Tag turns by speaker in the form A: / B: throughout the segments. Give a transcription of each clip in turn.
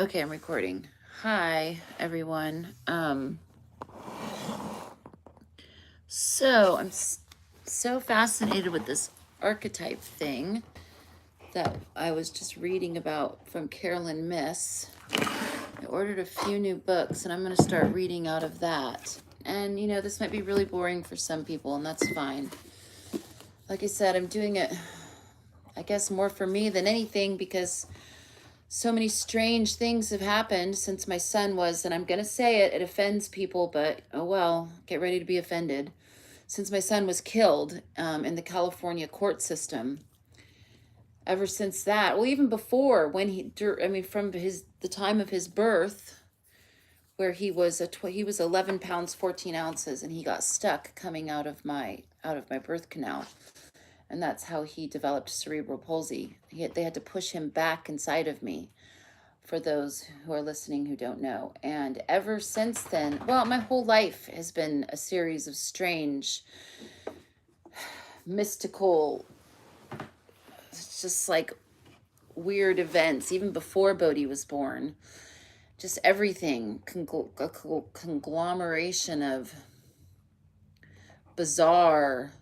A: Okay, I'm recording. Hi, everyone. So I'm so fascinated with this archetype thing that I was just reading about from Carolyn Miss. I ordered a few new books and I'm going to start reading out of that. And, this might be really boring for some people, and that's fine. Like I said, I'm doing it, I guess, more for me than anything because so many strange things have happened since my son was, and I'm going to say it offends people, but oh well, get ready to be offended. Since my son was killed in the California court system, ever since that, well, even before when from the time of his birth, where he was 11 pounds 14 ounces, and he got stuck coming out of my birth canal, and that's how he developed cerebral palsy. They had to push him back inside of me, for those who are listening who don't know. And ever since then, well, my whole life has been a series of strange, mystical, just like weird events, even before Bodhi was born. Just everything, a conglomeration of bizarre,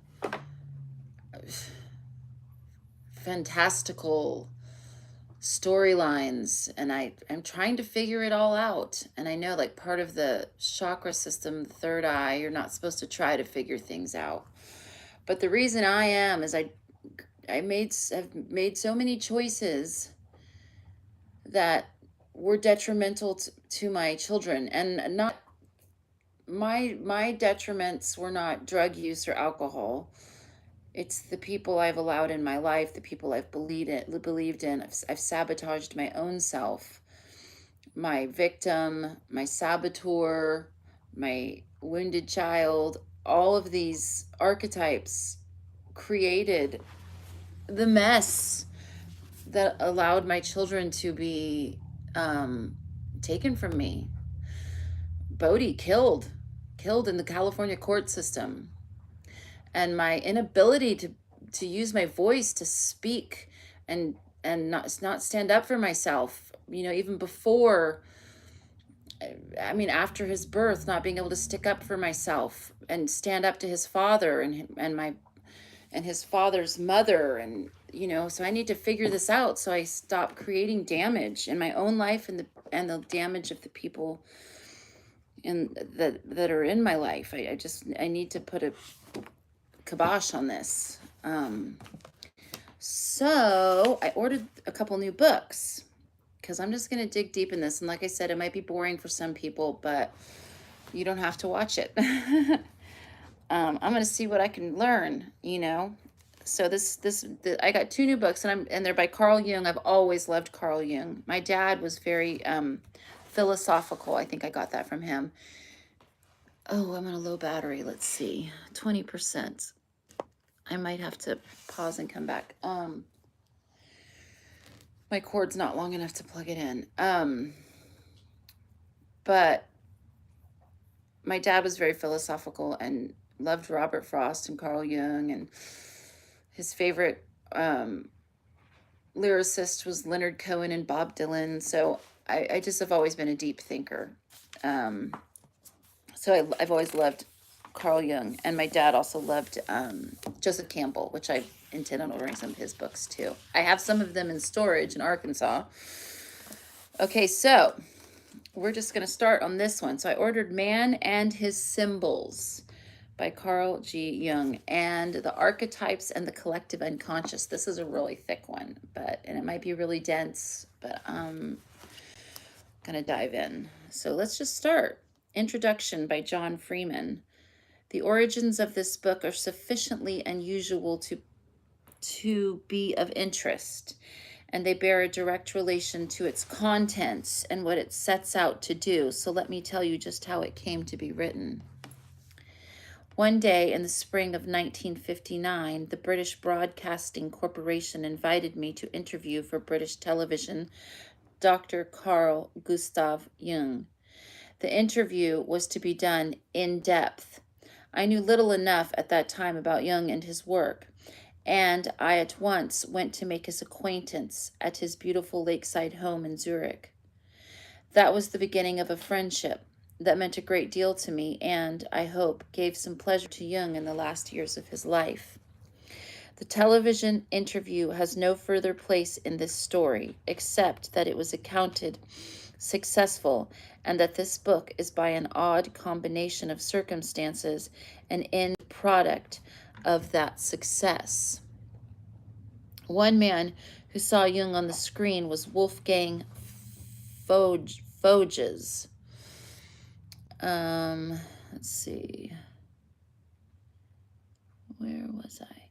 A: fantastical storylines, and I'm trying to figure it all out. And I know, like, part of the chakra system, the third eye, you're not supposed to try to figure things out. But the reason I am is have made so many choices that were detrimental to my children, and not my detriments were not drug use or alcohol. It's the people I've allowed in my life, the people I've believed in. I've sabotaged my own self, my victim, my saboteur, my wounded child. All of these archetypes created the mess that allowed my children to be taken from me. Bodhi killed in the California court system. And my inability to use my voice to speak and not stand up for myself, even before, after his birth, not being able to stick up for myself and stand up to his father and his father's mother. And so I need to figure this out, so I stop creating damage in my own life and the damage of the people that are in my life. I need to put a kibosh on this. So I ordered a couple new books because I'm just going to dig deep in this. And like I said, it might be boring for some people, but you don't have to watch it. I'm going to see what I can learn, So I got two new books, and they're by Carl Jung. I've always loved Carl Jung. My dad was very philosophical. I think I got that from him. Oh, I'm on a low battery. Let's see, 20%. I might have to pause and come back. My cord's not long enough to plug it in. But my dad was very philosophical and loved Robert Frost and Carl Jung, and his favorite lyricist was Leonard Cohen and Bob Dylan. So I just have always been a deep thinker. So I've always loved Carl Jung, and my dad also loved Joseph Campbell, which I intend on ordering some of his books too. I have some of them in storage in Arkansas. Okay, so we're just going to start on this one. So I ordered Man and His Symbols by Carl G. Jung, and the archetypes and the collective unconscious. This is a really thick one, and it might be really dense, but I'm going to dive in. So let's just start. Introduction by John Freeman. The origins of this book are sufficiently unusual to be of interest, and they bear a direct relation to its contents and what it sets out to do. So let me tell you just how it came to be written. One day in the spring of 1959, the British Broadcasting Corporation invited me to interview for British television Dr. Carl Gustav Jung. The interview was to be done in depth. I knew little enough at that time about Jung and his work, and I at once went to make his acquaintance at his beautiful lakeside home in Zurich. That was the beginning of a friendship that meant a great deal to me and, I hope, gave some pleasure to Jung in the last years of his life. The television interview has no further place in this story, except that it was accounted successful and that this book is by an odd combination of circumstances an end product of that success. One man who saw Jung on the screen was Wolfgang Voges. Let's see. Where was I?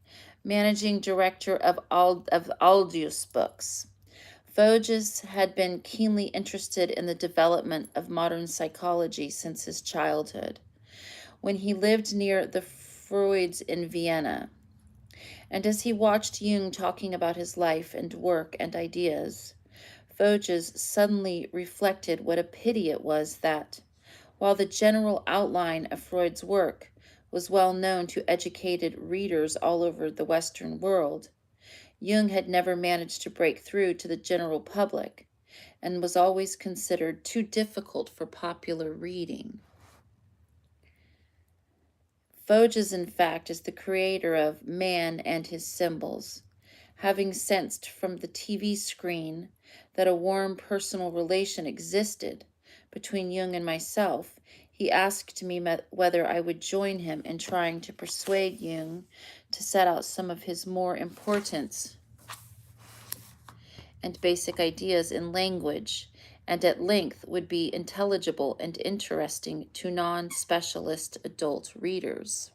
A: Managing director of Aldous Books. Voges had been keenly interested in the development of modern psychology since his childhood. When he lived near the Freuds in Vienna, and as he watched Jung talking about his life and work and ideas, Voges suddenly reflected what a pity it was that, while the general outline of Freud's work was well known to educated readers all over the Western world, Jung had never managed to break through to the general public and was always considered too difficult for popular reading. Voges, in fact, is the creator of Man and His Symbols. Having sensed from the TV screen that a warm personal relation existed between Jung and myself, he asked me whether I would join him in trying to persuade Jung to set out some of his more important and basic ideas in language, and at length would be intelligible and interesting to non-specialist adult readers.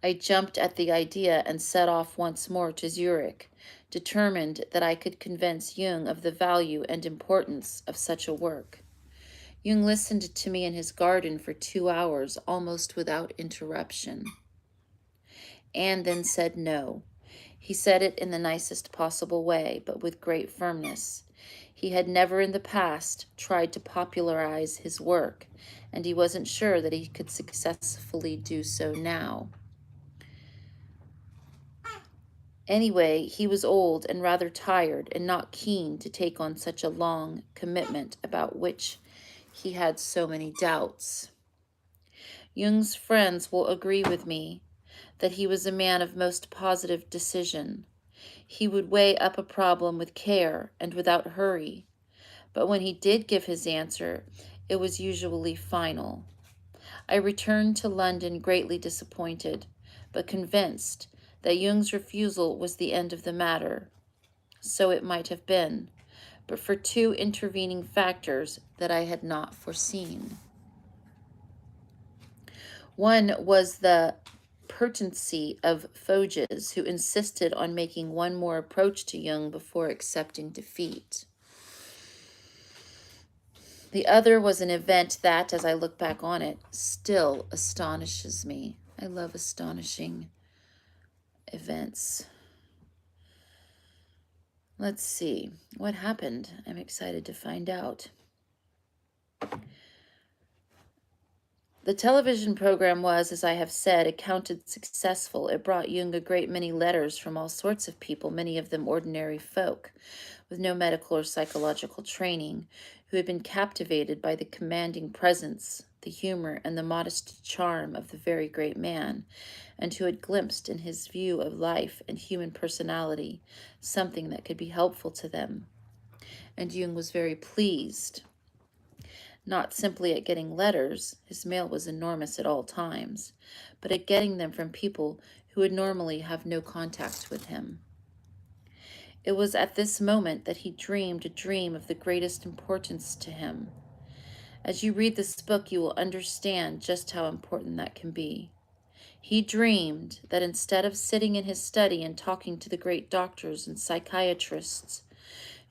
A: I jumped at the idea and set off once more to Zurich, determined that I could convince Jung of the value and importance of such a work. Jung listened to me in his garden for 2 hours, almost without interruption, and then said no. He said it in the nicest possible way, but with great firmness. He had never in the past tried to popularize his work, and he wasn't sure that he could successfully do so now. Anyway, he was old and rather tired and not keen to take on such a long commitment about which he had so many doubts. Jung's friends will agree with me that he was a man of most positive decision. He would weigh up a problem with care and without hurry, but when he did give his answer, it was usually final. I returned to London greatly disappointed, but convinced that Jung's refusal was the end of the matter. So it might have been, but for 2 intervening factors that I had not foreseen. One was the pertinency of Voges, who insisted on making one more approach to Jung before accepting defeat. The other was an event that, as I look back on it, still astonishes me. I love astonishing events. Let's see what happened. I'm excited to find out. The television program was, as I have said, accounted successful. It brought Jung a great many letters from all sorts of people, many of them ordinary folk, with no medical or psychological training, who had been captivated by the commanding presence, the humor, and the modest charm of the very great man, and who had glimpsed in his view of life and human personality something that could be helpful to them. And Jung was very pleased, not simply at getting letters, his mail was enormous at all times, but at getting them from people who would normally have no contact with him. It was at this moment that he dreamed a dream of the greatest importance to him. As you read this book, you will understand just how important that can be. He dreamed that instead of sitting in his study and talking to the great doctors and psychiatrists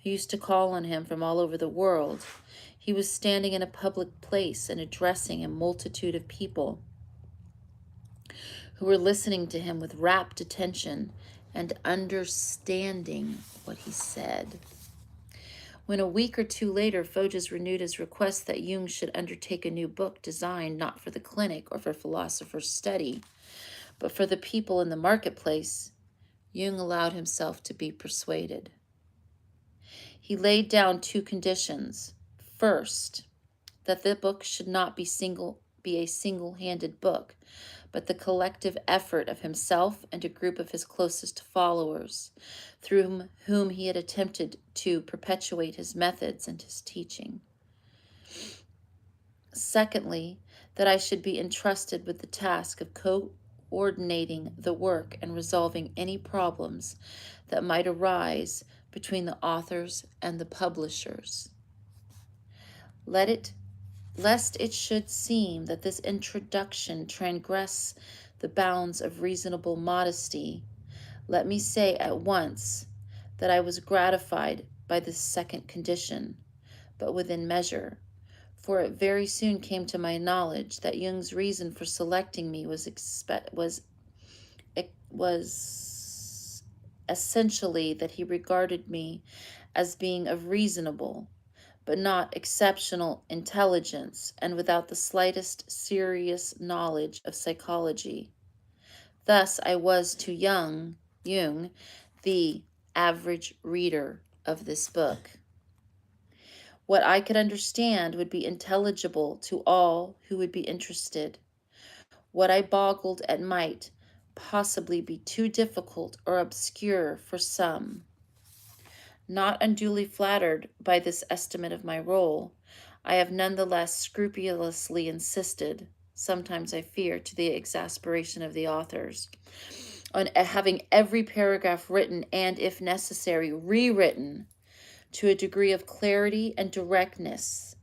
A: who used to call on him from all over the world, he was standing in a public place and addressing a multitude of people who were listening to him with rapt attention and understanding what he said. When a week or 2 later, Voges renewed his request that Jung should undertake a new book designed not for the clinic or for philosophers' study, but for the people in the marketplace, Jung allowed himself to be persuaded. He laid down two conditions. First, that the book should not be a single-handed book, but the collective effort of himself and a group of his closest followers, through whom he had attempted to perpetuate his methods and his teaching. Secondly, that I should be entrusted with the task of coordinating the work and resolving any problems that might arise between the authors and the publishers. Lest it should seem that this introduction transgress the bounds of reasonable modesty, let me say at once that I was gratified by this second condition, but within measure, for it very soon came to my knowledge that Jung's reason for selecting me was essentially that he regarded me as being of reasonable, but not exceptional intelligence, and without the slightest serious knowledge of psychology. Thus I was to Jung, the average reader of this book. What I could understand would be intelligible to all who would be interested. What I boggled at might possibly be too difficult or obscure for some. Not unduly flattered by this estimate of my role, I have nonetheless scrupulously insisted, sometimes I fear to the exasperation of the authors, on having every paragraph written and, if necessary, rewritten to a degree of clarity and directness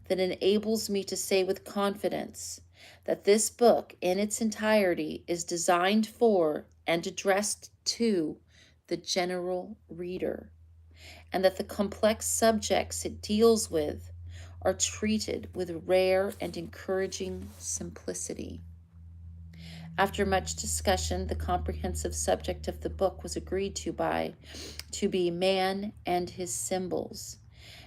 A: that enables me to say with confidence that this book in its entirety is designed for and addressed to the general reader, and that the complex subjects it deals with are treated with rare and encouraging simplicity. After much discussion, the comprehensive subject of the book was agreed to be man and his symbols,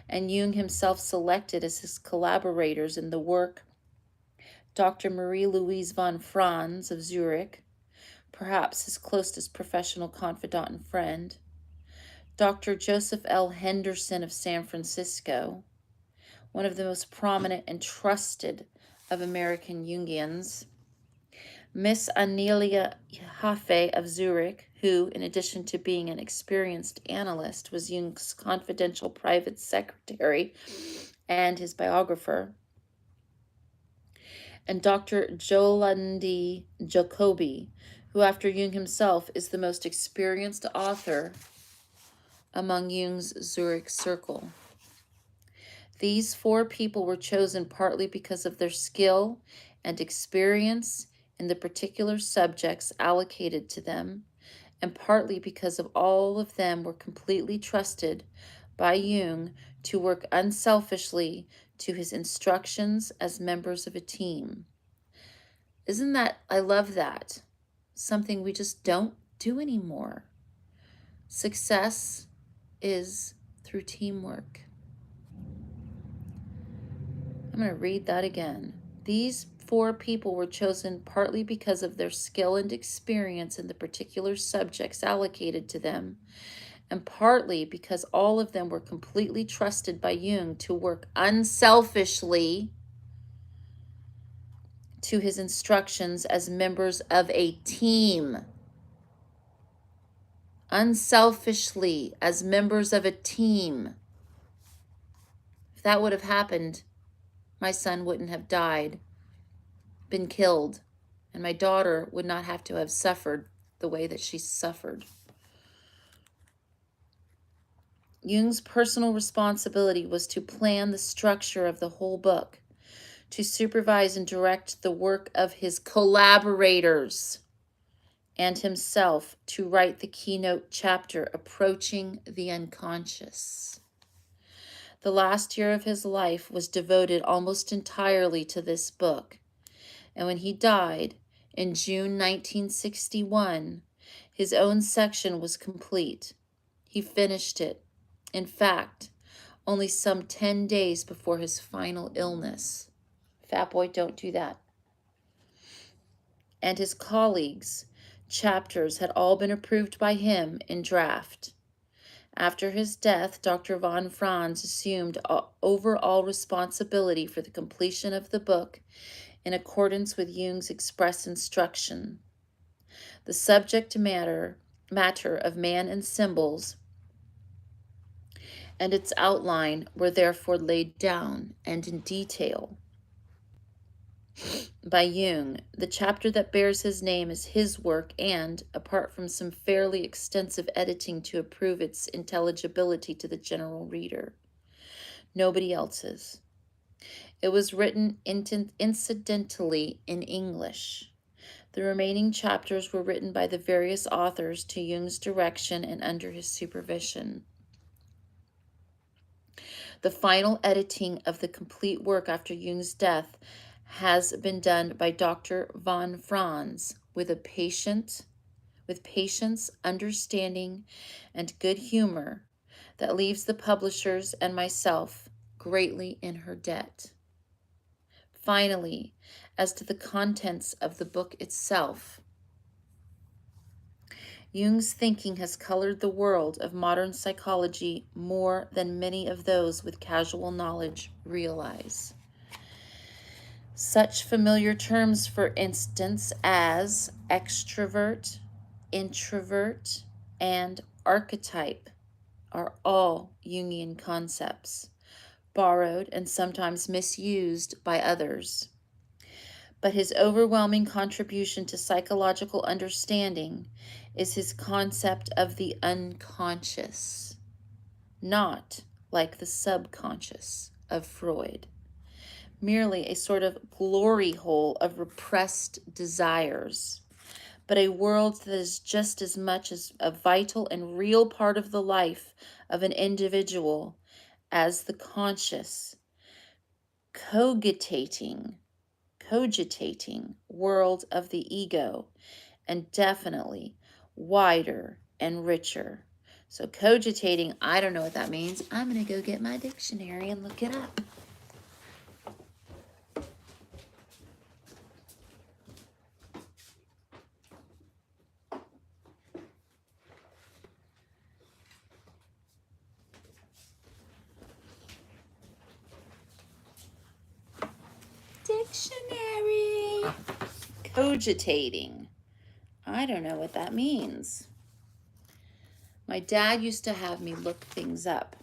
A: and Jung himself selected as his collaborators in the work Dr. Marie-Louise von Franz of Zurich, perhaps his closest professional confidant and friend, Dr. Joseph L. Henderson of San Francisco, one of the most prominent and trusted of American Jungians, Miss Anelia Haffe of Zurich, who, in addition to being an experienced analyst, was Jung's confidential private secretary and his biographer, and Dr. Jolandi Jacobi, who, after Jung himself, is the most experienced author among Jung's Zurich circle. These four people were chosen partly because of their skill and experience in the particular subjects allocated to them, and partly because of all of them were completely trusted by Jung to work unselfishly to his instructions as members of a team. Isn't that, I love that, something we just don't do anymore. Success is through teamwork. I'm going to read that again. These four people were chosen partly because of their skill and experience in the particular subjects allocated to them, and partly because all of them were completely trusted by Jung to work unselfishly to his instructions as members of a team. Unselfishly as members of a team. If that would have happened, my son wouldn't have died, been killed, and my daughter would not have to have suffered the way that she suffered. Jung's personal responsibility was to plan the structure of the whole book, to supervise and direct the work of his collaborators, and himself to write the keynote chapter, Approaching the Unconscious. The last year of his life was devoted almost entirely to this book, and when he died in June 1961, his own section was complete. He finished it, in fact, only some 10 days before his final illness. Fat boy, don't do that. And his colleagues' chapters had all been approved by him in draft. After his death, Dr. von Franz assumed overall responsibility for the completion of the book in accordance with Jung's express instruction. The subject matter of man and symbols and its outline were therefore laid down and in detail by Jung. The chapter that bears his name is his work and, apart from some fairly extensive editing to improve its intelligibility to the general reader, nobody else's. It was written incidentally in English. The remaining chapters were written by the various authors to Jung's direction and under his supervision. The final editing of the complete work after Jung's death has been done by Dr. von Franz with patience, understanding, and good humor that leaves the publishers and myself greatly in her debt. Finally, as to the contents of the book itself, Jung's thinking has colored the world of modern psychology more than many of those with casual knowledge realize. Such familiar terms, for instance, as extrovert, introvert, and archetype are all Jungian concepts, borrowed and sometimes misused by others. But his overwhelming contribution to psychological understanding is his concept of the unconscious, not like the subconscious of Freud, merely a sort of glory hole of repressed desires, but a world that is just as much as a vital and real part of the life of an individual as the conscious, cogitating world of the ego, and definitely wider and richer. So cogitating, I don't know what that means. I'm going to go get my dictionary and look it up. Dictionary. Cogitating. I don't know what that means. My dad used to have me look things up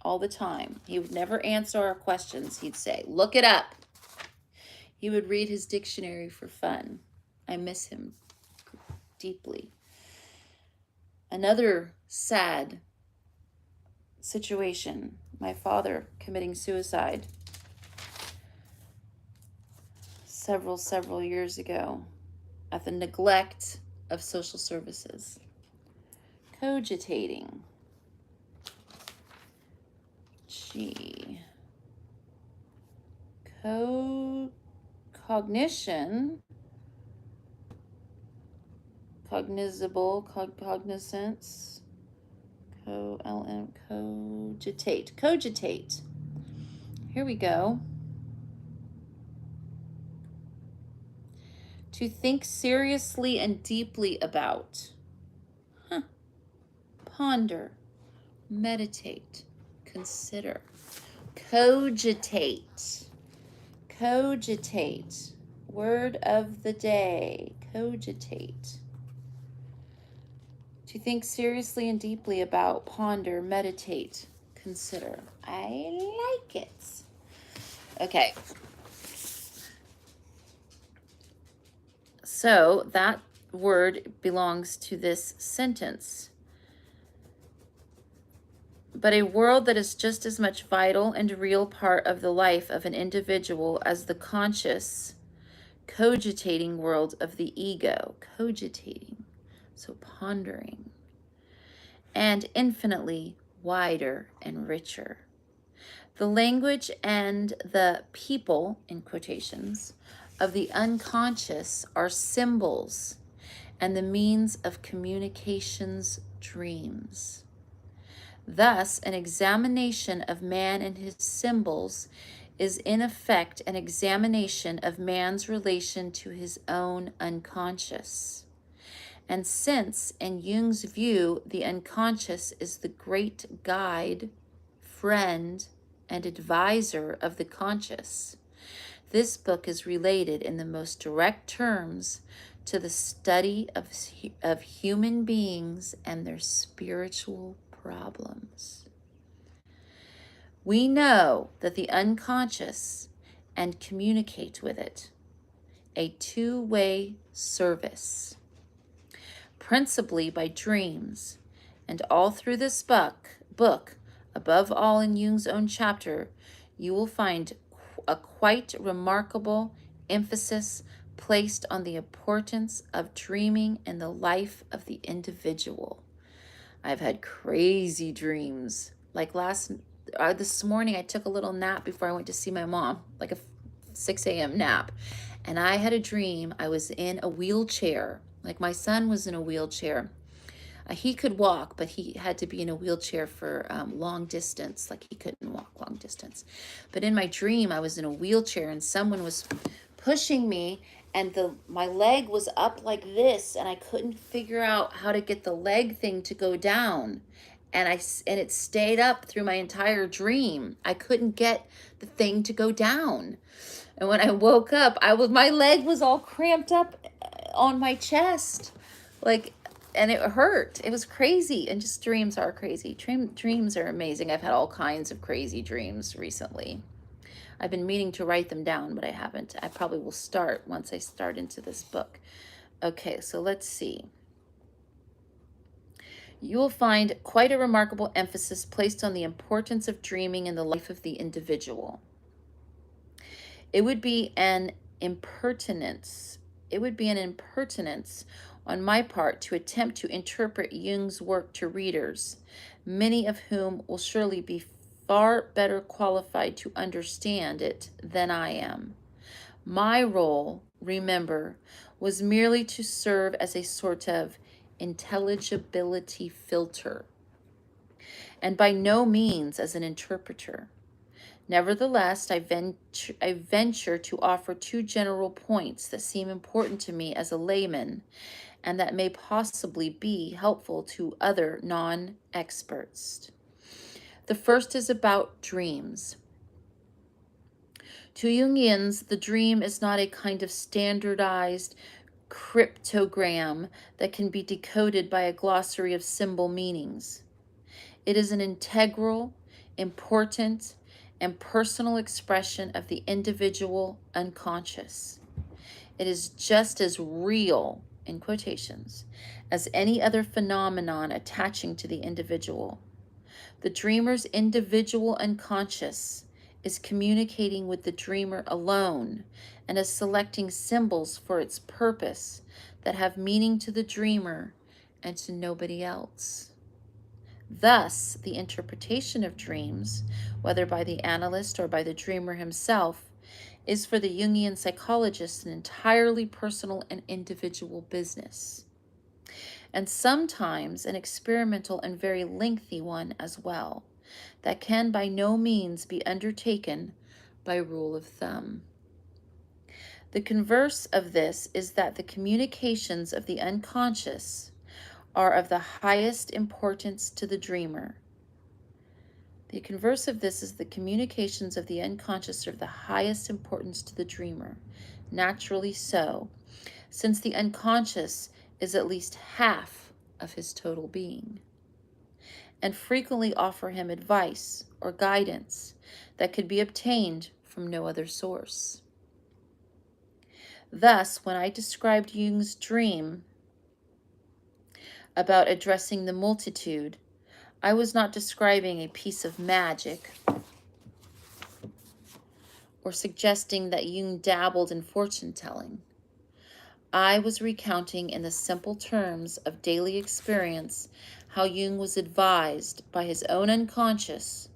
A: all the time. He would never answer our questions. He'd say, look it up. He would read his dictionary for fun. I miss him deeply. Another sad situation, my father committing suicide several years ago at the neglect of social services. Cogitating. Cognition. Cognizable, cognizance. Cogitate. Here we go. To think seriously and deeply about. Ponder, meditate, consider. Cogitate. Word of the day. Cogitate. To think seriously and deeply about, ponder, meditate, consider. I like it. Okay. So that word belongs to this sentence. But a world that is just as much vital and real part of the life of an individual as the conscious, cogitating world of the ego. Cogitating, so pondering. And infinitely wider and richer. The language and the people, in quotations, of the unconscious are symbols and the means of communication's dreams. Thus, an examination of man and his symbols is in effect an examination of man's relation to his own unconscious. And since, in Jung's view, the unconscious is the great guide, friend, and advisor of the conscious, this book is related in the most direct terms to the study of human beings and their spiritual problems. We know that the unconscious and communicate with it, a two-way service, principally by dreams, and all through this book, above all in Jung's own chapter, you will find a quite remarkable emphasis placed on the importance of dreaming in the life of the individual. I've had crazy dreams. Like this morning, I took a little nap before I went to see my mom, like a 6 a.m. nap. And I had a dream I was in a wheelchair. Like my son was in a wheelchair. He could walk, but he had to be in a wheelchair for long distance. Like he couldn't walk long distance. But in my dream, I was in a wheelchair and someone was pushing me, and my leg was up like this, and I couldn't figure out how to get the leg thing to go down. And it stayed up through my entire dream. I couldn't get the thing to go down. And when I woke up, my leg was all cramped up on my chest. And it hurt. It was crazy. And just dreams are crazy. Dreams are amazing. I've had all kinds of crazy dreams recently. I've been meaning to write them down, but I haven't. I probably will start once I start into this book. Okay, so let's see. You will find quite a remarkable emphasis placed on the importance of dreaming in the life of the individual. It would be an impertinence on my part to attempt to interpret Jung's work to readers, many of whom will surely be far better qualified to understand it than I am. My role, remember, was merely to serve as a sort of intelligibility filter, and by no means as an interpreter. Nevertheless, I venture to offer two general points that seem important to me as a layman, and that may possibly be helpful to other non-experts. The first is about dreams. To Jungians, the dream is not a kind of standardized cryptogram that can be decoded by a glossary of symbol meanings. It is an integral, important, and personal expression of the individual unconscious. It is just as real, in quotations, as any other phenomenon attaching to the individual. The dreamer's individual unconscious is communicating with the dreamer alone and is selecting symbols for its purpose that have meaning to the dreamer and to nobody else. Thus, the interpretation of dreams, whether by the analyst or by the dreamer himself, is for the Jungian psychologist an entirely personal and individual business, and sometimes an experimental and very lengthy one as well, that can by no means be undertaken by rule of thumb. The converse of this is that the communications of the unconscious are of the highest importance to the dreamer. The converse of this is the communications of the unconscious are of the highest importance to the dreamer. Naturally so, since the unconscious is at least half of his total being, and frequently offer him advice or guidance that could be obtained from no other source. Thus, when I described Jung's dream about addressing the multitude, I was not describing a piece of magic or suggesting that Jung dabbled in fortune-telling. I was recounting in the simple terms of daily experience how Jung was advised by his own unconscious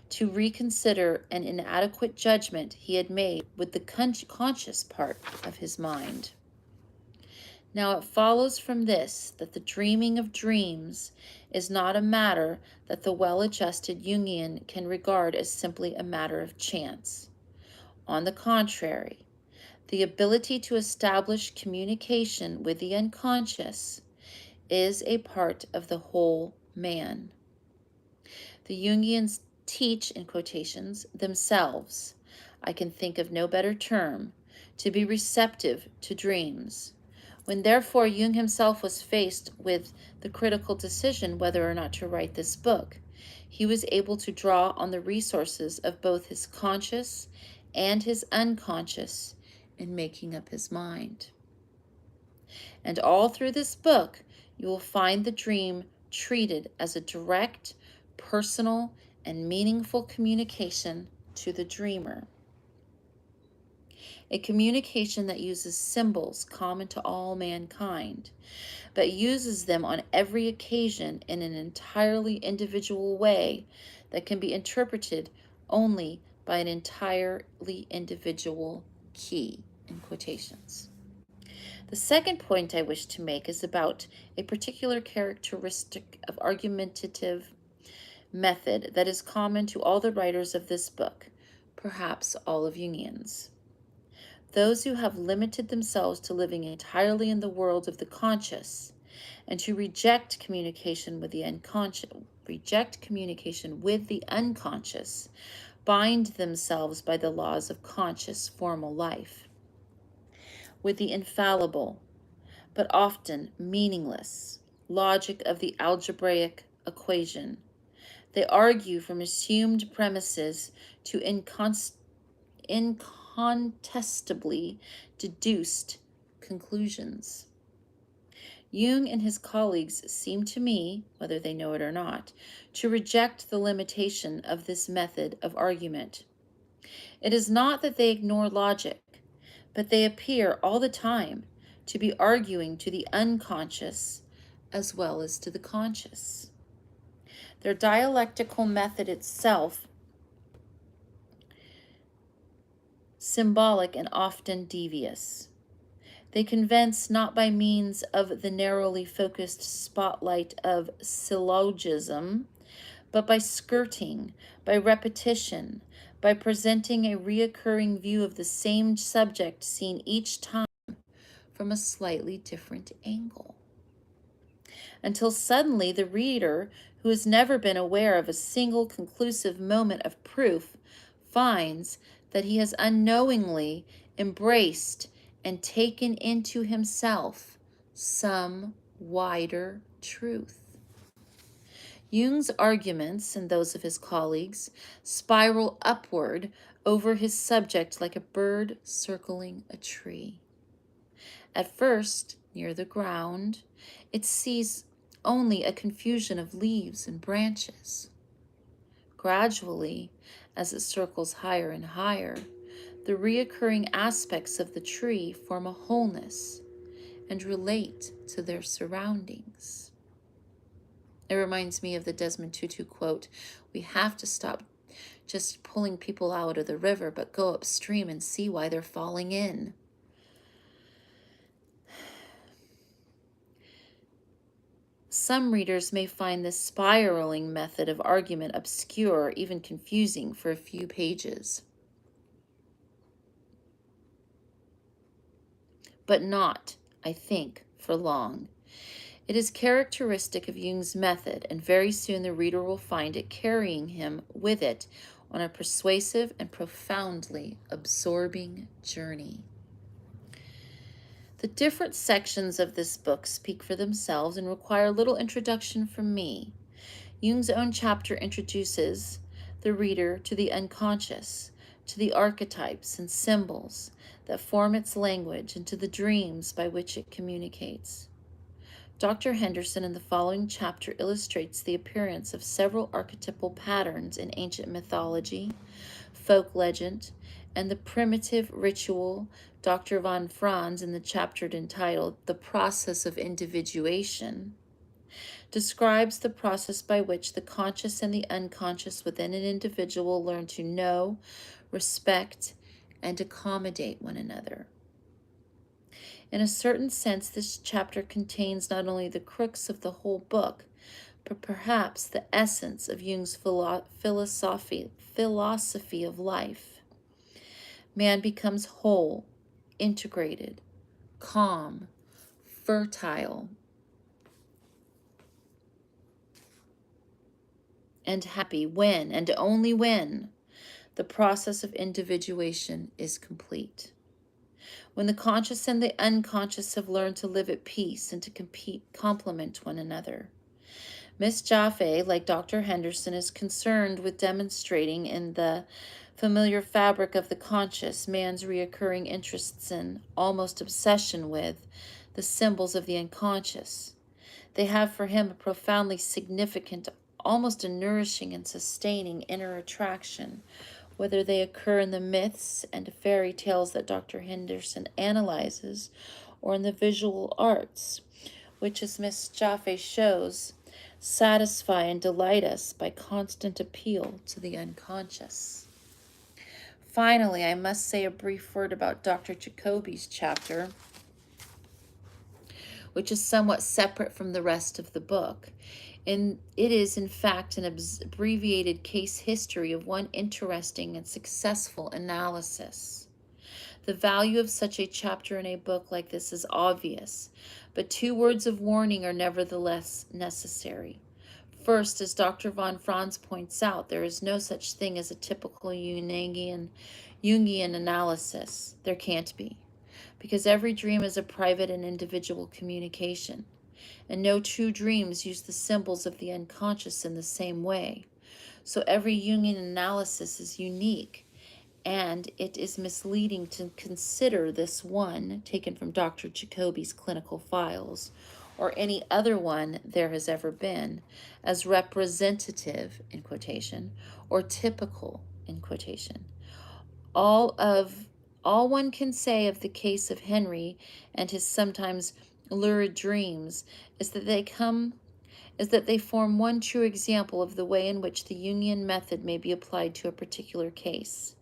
A: to reconsider an inadequate judgment he had made with the conscious part of his mind. Now it follows from this that the dreaming of dreams is not a matter that the well-adjusted Jungian can regard as simply a matter of chance. On the contrary, the ability to establish communication with the unconscious is a part of the whole man. The Jungians teach, in quotations, themselves, I can think of no better term, to be receptive to dreams. When therefore Jung himself was faced with the critical decision whether or not to write this book, he was able to draw on the resources of both his conscious and his unconscious in making up his mind. And all through this book, you will find the dream treated as a direct, personal, and meaningful communication to the dreamer. A communication that uses symbols common to all mankind, but uses them on every occasion in an entirely individual way that can be interpreted only by an entirely individual key, in quotations. The second point I wish to make is about a particular characteristic of argumentative method that is common to all the writers of this book, perhaps all of Jungians. Those who have limited themselves to living entirely in the world of the conscious and to reject communication with the unconscious bind themselves by the laws of conscious formal life with the infallible, but often meaningless, logic of the algebraic equation. They argue from assumed premises to incontestably deduced conclusions. Jung and his colleagues seem to me, whether they know it or not, to reject the limitation of this method of argument. It is not that they ignore logic, but they appear all the time to be arguing to the unconscious as well as to the conscious. Their dialectical method itself, symbolic and often devious. They convince not by means of the narrowly focused spotlight of syllogism, but by skirting, by repetition, by presenting a reoccurring view of the same subject seen each time from a slightly different angle. Until suddenly the reader, who has never been aware of a single conclusive moment of proof, finds that he has unknowingly embraced and taken into himself some wider truth. Jung's arguments, and those of his colleagues, spiral upward over his subject like a bird circling a tree. At first, near the ground, it sees only a confusion of leaves and branches. Gradually, as it circles higher and higher, the reoccurring aspects of the tree form a wholeness and relate to their surroundings. It reminds me of the Desmond Tutu quote, "We have to stop just pulling people out of the river, but go upstream and see why they're falling in." Some readers may find this spiraling method of argument obscure, even confusing for a few pages. But not, I think, for long. It is characteristic of Jung's method, and very soon the reader will find it carrying him with it on a persuasive and profoundly absorbing journey. The different sections of this book speak for themselves and require little introduction from me. Jung's own chapter introduces the reader to the unconscious, to the archetypes and symbols that form its language, and to the dreams by which it communicates. Dr. Henderson in the following chapter illustrates the appearance of several archetypal patterns in ancient mythology, folk legend, and the primitive ritual. Dr. von Franz, in the chapter entitled "The Process of Individuation," describes the process by which the conscious and the unconscious within an individual learn to know, respect, and accommodate one another. In a certain sense, this chapter contains not only the crux of the whole book, but perhaps the essence of Jung's philosophy of life. Man becomes whole, integrated, calm, fertile, and happy when, and only when, the process of individuation is complete. When the conscious and the unconscious have learned to live at peace and to complement one another. Miss Jaffe, like Dr. Henderson, is concerned with demonstrating in the familiar fabric of the conscious man's reoccurring interests in, almost obsession with, the symbols of the unconscious. They have for him a profoundly significant, almost a nourishing and sustaining inner attraction, whether they occur in the myths and fairy tales that Dr. Henderson analyzes, or in the visual arts, which, as Miss Jaffe shows, satisfy and delight us by constant appeal to the unconscious. Finally, I must say a brief word about Dr. Jacoby's chapter, which is somewhat separate from the rest of the book. And it is, in fact, an abbreviated case history of one interesting and successful analysis. The value of such a chapter in a book like this is obvious, but 2 words of warning are nevertheless necessary. First, as Dr. von Franz points out, there is no such thing as a typical Jungian analysis. There can't be, because every dream is a private and individual communication, and no 2 dreams use the symbols of the unconscious in the same way. So every Jungian analysis is unique, and it is misleading to consider this one, taken from Dr. Jacoby's clinical files, or any other one there has ever been, as representative, in quotation, or typical, in quotation. All one can say of the case of Henry and his sometimes lurid dreams is that they form one true example of the way in which the Jungian method may be applied to a particular case.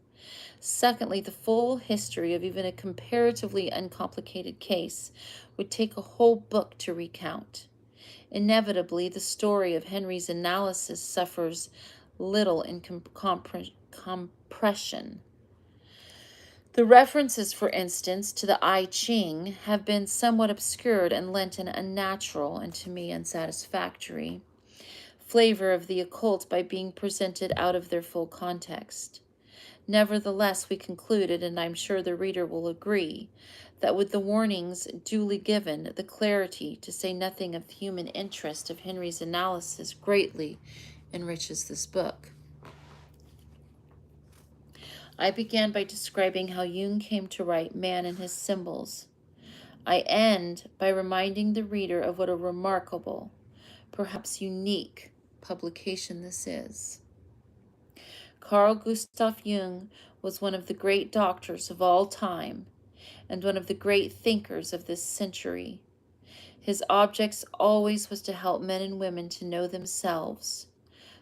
A: Secondly, the full history of even a comparatively uncomplicated case would take a whole book to recount. Inevitably, the story of Henry's analysis suffers little in compression. The references, for instance, to the I Ching have been somewhat obscured and lent an unnatural, and to me unsatisfactory, flavor of the occult by being presented out of their full context. Nevertheless, we concluded, and I'm sure the reader will agree, that with the warnings duly given, the clarity, to say nothing of the human interest of Henry's analysis, greatly enriches this book. I began by describing how Jung came to write Man and His Symbols. I end by reminding the reader of what a remarkable, perhaps unique, publication this is. Carl Gustav Jung was one of the great doctors of all time and one of the great thinkers of this century. His object always was to help men and women to know themselves,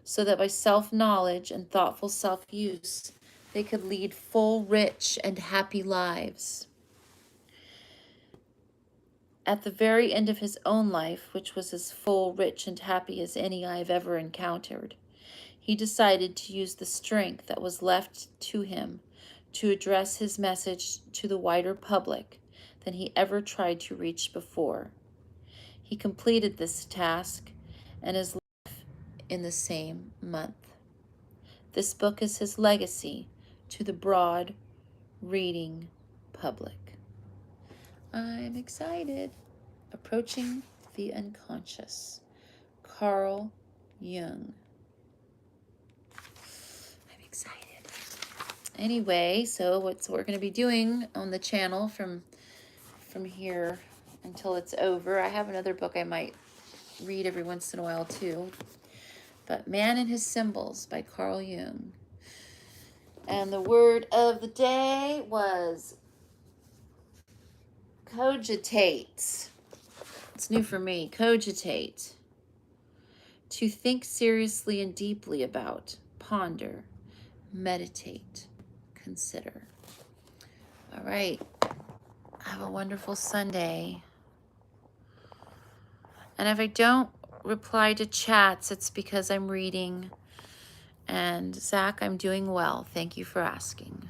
A: so that by self-knowledge and thoughtful self-use, they could lead full, rich, and happy lives. At the very end of his own life, which was as full, rich, and happy as any I have ever encountered, he decided to use the strength that was left to him to address his message to the wider public than he ever tried to reach before. He completed this task and his life in the same month. This book is his legacy to the broad reading public. I'm excited. Approaching the Unconscious. Carl Jung. I'm excited. Anyway, so what we're going to be doing on the channel from here until it's over. I have another book I might read every once in a while too. But Man and His Symbols by Carl Jung. And the word of the day was cogitate. It's new for me. Cogitate. To think seriously and deeply about, ponder, meditate, consider. All right. Have a wonderful Sunday. And if I don't reply to chats, it's because I'm reading. And Zach, I'm doing well. Thank you for asking.